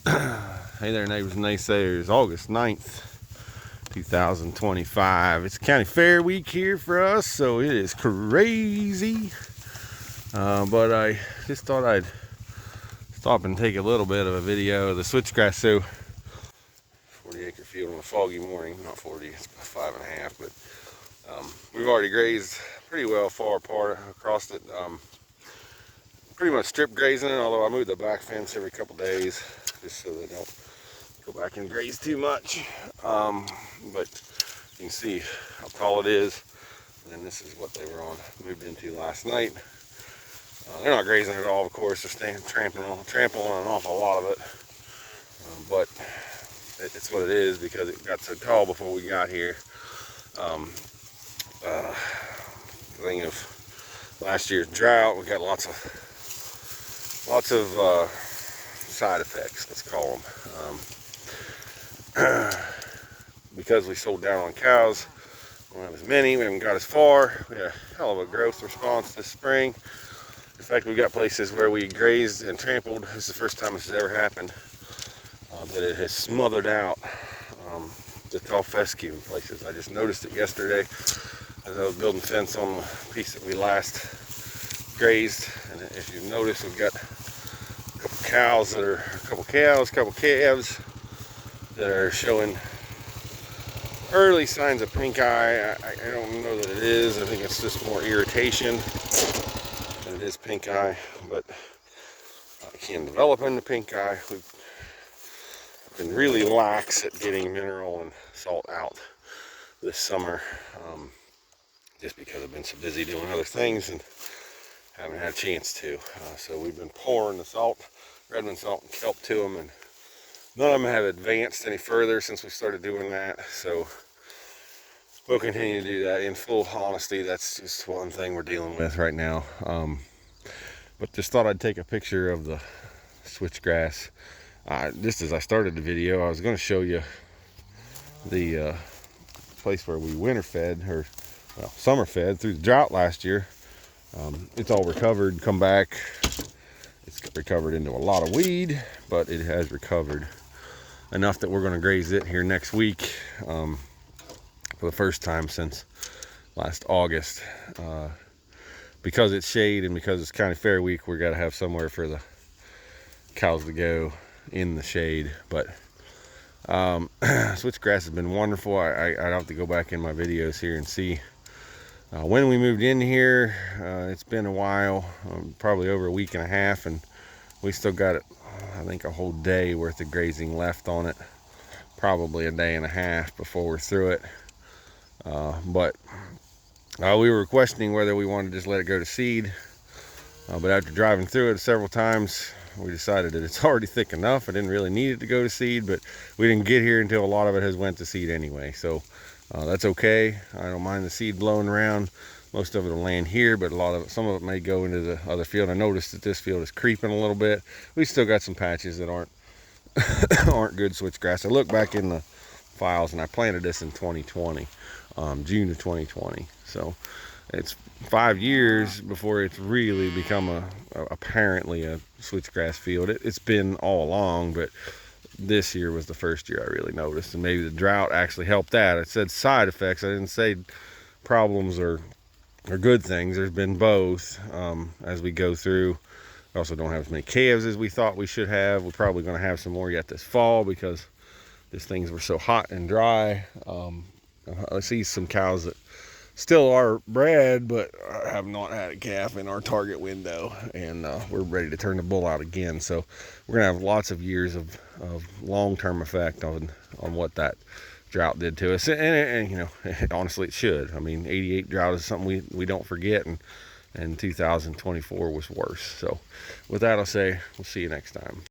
Hey there, neighbors and naysayers. August 9th, 2025. It's county fair week here for us, so it is crazy. But I just thought I'd stop and take a little bit of a video of the switchgrass. So 40-acre field on a foggy morning, not 40, it's about 5.5, but we've already grazed pretty well far apart across it. Pretty much strip grazing it, although I move the back fence every couple days just so they don't go back and graze too much. But you can see how tall it is, and this is what they were moved into last night. They're not grazing at all, of course. They're trampling on an awful lot of it, but it's what it is because it got so tall before we got here. Thing of last year's drought, we got lots of side effects, let's call them. Because we sold down on cows, we don't have as many, we haven't got as far. We had a hell of a growth response this spring. In fact, we got places where we grazed and trampled. This is the first time this has ever happened, that it has smothered out the tall fescue in places. I just noticed it yesterday as I was building fence on the piece that we last grazed. And if you notice, we've got a couple calves that are showing early signs of pink eye. I don't know that it is. I think it's just more irritation than it is pink eye, but it can develop into pink eye. We've been really lax at getting mineral and salt out this summer, just because I've been so busy doing other things and haven't had a chance to. So we've been pouring the salt, Redmond salt and kelp to them, and none of them have advanced any further since we started doing that. So we'll continue to do that. In full honesty, that's just one thing we're dealing with right now. But just thought I'd take a picture of the switchgrass. Just as I started the video, I was going to show you the place where we winter fed, or well, summer fed through the drought last year. It's all recovered, come back. It's recovered into a lot of weed, but it has recovered enough that we're going to graze it here next week, for the first time since last August. Because it's shade and because it's county fair week, we got to have somewhere for the cows to go in the shade. But switchgrass has been wonderful. I'd have to go back in my videos here and see when we moved in here. It's been a while, probably over a week and a half, and we still got it, I think, a whole day worth of grazing left on it, probably a day and a half before we're through it. But we were questioning whether we wanted to just let it go to seed, but after driving through it several times, we decided that it's already thick enough. I didn't really need it to go to seed, but we didn't get here until a lot of it has went to seed anyway, so that's okay. I don't mind the seed blowing around. Most of it will land here, but some of it may go into the other field. I noticed that this field is creeping a little bit. We still got some patches that aren't aren't good switchgrass. I look back in the files, and I planted this in 2020, June of 2020. So it's 5 years before it's really become apparently a switchgrass field. It's been all along, but this year was the first year I really noticed, and maybe the drought actually helped that. I said side effects, I didn't say problems or good things. There's been both as we go through. We also don't have as many calves as we thought we should have. We're probably going to have some more yet this fall because these things were so hot and dry. I see some cows that still are bred, but have not had a calf in our target window, and we're ready to turn the bull out again. So we're gonna have lots of years of long-term effect on what that drought did to us, and you know, honestly, it should. I mean, 88 drought is something we don't forget, and 2024 was worse. So with that, I'll say we'll see you next time.